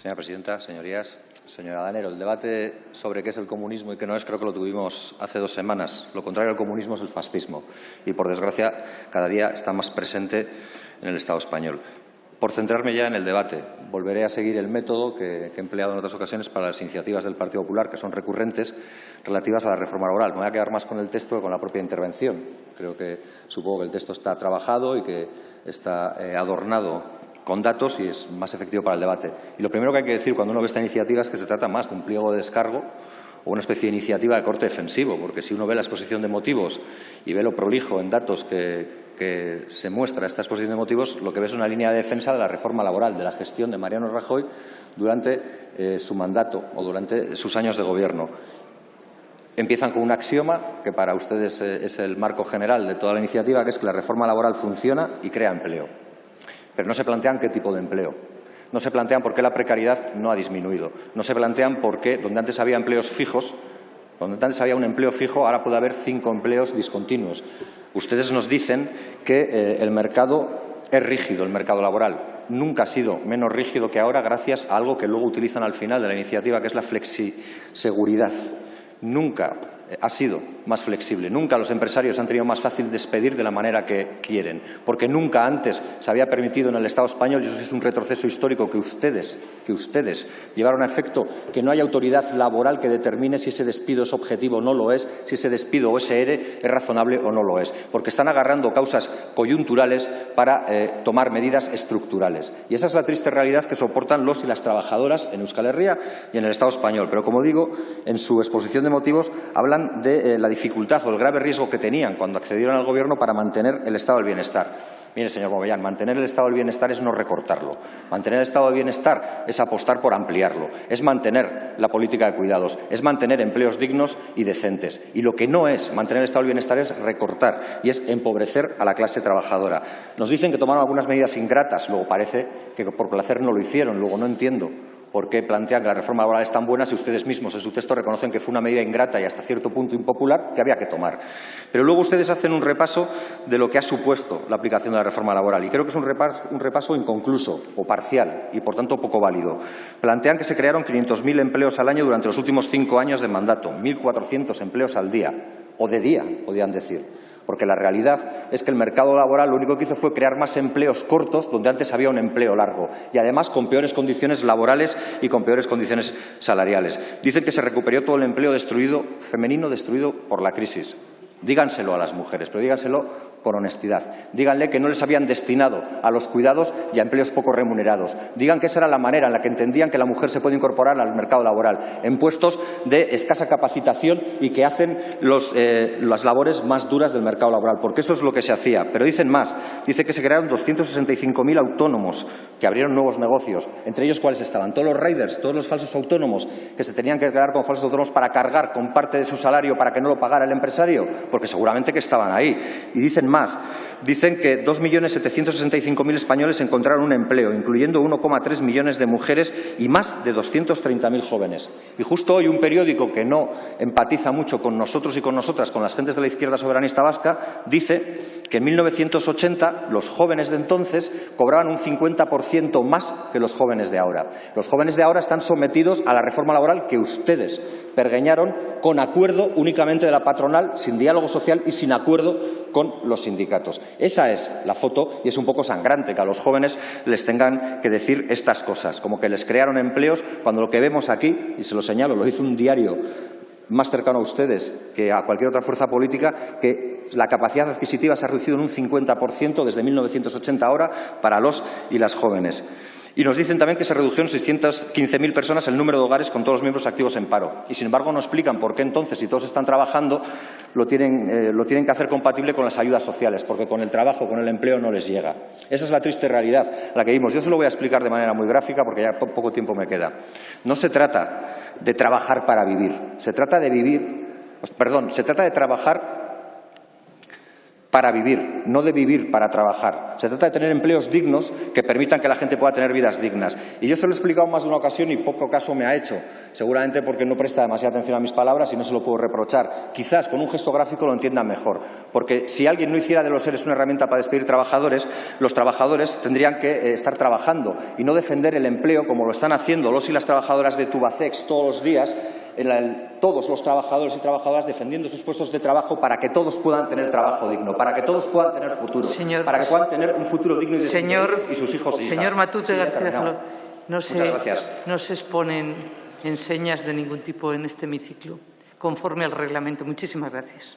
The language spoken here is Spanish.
Señora presidenta, señorías, señora Danero, el debate sobre qué es el comunismo y qué no es creo que lo tuvimos hace 2 semanas. Lo contrario al comunismo es el fascismo y, por desgracia, cada día está más presente en el Estado español. Por centrarme ya en el debate, volveré a seguir el método que he empleado en otras ocasiones para las iniciativas del Partido Popular, que son recurrentes, relativas a la reforma laboral. Me voy a quedar más con el texto que con la propia intervención. Supongo que el texto está trabajado y que está adornado con datos y es más efectivo para el debate. Y lo primero que hay que decir cuando uno ve esta iniciativa es que se trata más de un pliego de descargo o una especie de iniciativa de corte defensivo, porque si uno ve la exposición de motivos y ve lo prolijo en datos que se muestra esta exposición de motivos, lo que ve es una línea de defensa de la reforma laboral, de la gestión de Mariano Rajoy durante su mandato o durante sus años de gobierno. Empiezan con un axioma que para ustedes es el marco general de toda la iniciativa, que es que la reforma laboral funciona y crea empleo. Pero no se plantean qué tipo de empleo. No se plantean por qué la precariedad no ha disminuido. No se plantean por qué, donde antes había empleos fijos, donde antes había un empleo fijo, ahora puede haber 5 empleos discontinuos. Ustedes nos dicen que el mercado es rígido, el mercado laboral. Nunca ha sido menos rígido que ahora gracias a algo que luego utilizan al final de la iniciativa, que es la flexiseguridad. Nunca ha sido más flexible. Nunca los empresarios han tenido más fácil despedir de la manera que quieren, porque nunca antes se había permitido en el Estado español, y eso es un retroceso histórico, que ustedes llevaron a efecto que no hay autoridad laboral que determine si ese despido es objetivo o no lo es, si ese despido o ese ERE es razonable o no lo es, porque están agarrando causas coyunturales para tomar medidas estructurales. Y esa es la triste realidad que soportan los y las trabajadoras en Euskal Herria y en el Estado español. Pero, como digo, en su exposición de motivos hablan de la dificultad o el grave riesgo que tenían cuando accedieron al Gobierno para mantener el estado del bienestar. Mire, señor Movellán, mantener el estado del bienestar es no recortarlo. Mantener el estado del bienestar es apostar por ampliarlo, es mantener la política de cuidados, es mantener empleos dignos y decentes. Y lo que no es mantener el estado del bienestar es recortar y es empobrecer a la clase trabajadora. Nos dicen que tomaron algunas medidas ingratas, luego parece que por placer no lo hicieron, luego no entiendo por qué plantean que la reforma laboral es tan buena si ustedes mismos en su texto reconocen que fue una medida ingrata y hasta cierto punto impopular que había que tomar. Pero luego ustedes hacen un repaso de lo que ha supuesto la aplicación de la reforma laboral y creo que es un repaso inconcluso o parcial y, por tanto, poco válido. Plantean que se crearon 500.000 empleos al año durante los últimos 5 años de mandato, 1.400 empleos al día, o de día, podrían decir. Porque la realidad es que el mercado laboral lo único que hizo fue crear más empleos cortos donde antes había un empleo largo y, además, con peores condiciones laborales y con peores condiciones salariales. Dicen que se recuperó todo el empleo femenino destruido por la crisis. Díganselo a las mujeres, pero díganselo con honestidad. Díganle que no les habían destinado a los cuidados y a empleos poco remunerados. Digan que esa era la manera en la que entendían que la mujer se puede incorporar al mercado laboral, en puestos de escasa capacitación y que hacen las labores más duras del mercado laboral, porque eso es lo que se hacía. Pero dicen más. Dice que se crearon 265.000 autónomos que abrieron nuevos negocios. Entre ellos, ¿cuáles estaban? Todos los riders, todos los falsos autónomos que se tenían que quedar con falsos autónomos para cargar con parte de su salario para que no lo pagara el empresario, porque seguramente que estaban ahí. Y dicen más. Dicen que 2.765.000 españoles encontraron un empleo, incluyendo 1,3 millones de mujeres y más de 230.000 jóvenes. Y justo hoy un periódico que no empatiza mucho con nosotros y con nosotras, con las gentes de la izquierda soberanista vasca, dice que en 1980 los jóvenes de entonces cobraban un 50% más que los jóvenes de ahora. Los jóvenes de ahora están sometidos a la reforma laboral que ustedes pergeñaron con acuerdo únicamente de la patronal, sin diálogo social y sin acuerdo con los sindicatos. Esa es la foto y es un poco sangrante que a los jóvenes les tengan que decir estas cosas, como que les crearon empleos, cuando lo que vemos aquí, y se lo señalo, lo hizo un diario más cercano a ustedes que a cualquier otra fuerza política, que la capacidad adquisitiva se ha reducido en un 50% desde 1980 a ahora para los y las jóvenes. Y nos dicen también que se redujo en 615.000 personas el número de hogares con todos los miembros activos en paro. Y, sin embargo, no explican por qué entonces, si todos están trabajando, lo tienen que hacer compatible con las ayudas sociales, porque con el trabajo, con el empleo, no les llega. Esa es la triste realidad a la que vivimos. Yo se lo voy a explicar de manera muy gráfica porque ya poco tiempo me queda. No se trata de trabajar para vivir. Se trata de trabajar para vivir, no de vivir para trabajar. Se trata de tener empleos dignos que permitan que la gente pueda tener vidas dignas. Y yo se lo he explicado más de una ocasión y poco caso me ha hecho, seguramente porque no presta demasiada atención a mis palabras y no se lo puedo reprochar. Quizás con un gesto gráfico lo entiendan mejor, porque si alguien no hiciera de los ERE una herramienta para despedir trabajadores, los trabajadores tendrían que estar trabajando y no defender el empleo como lo están haciendo los y las trabajadoras de Tubacex todos los días, todos los trabajadores y trabajadoras defendiendo sus puestos de trabajo para que todos puedan tener trabajo digno, para que todos puedan tener futuro, para que puedan tener un futuro digno y de sus y sus hijos e hijas. Señor Matute García, no se exponen enseñas de ningún tipo en este hemiciclo, conforme al reglamento. Muchísimas gracias.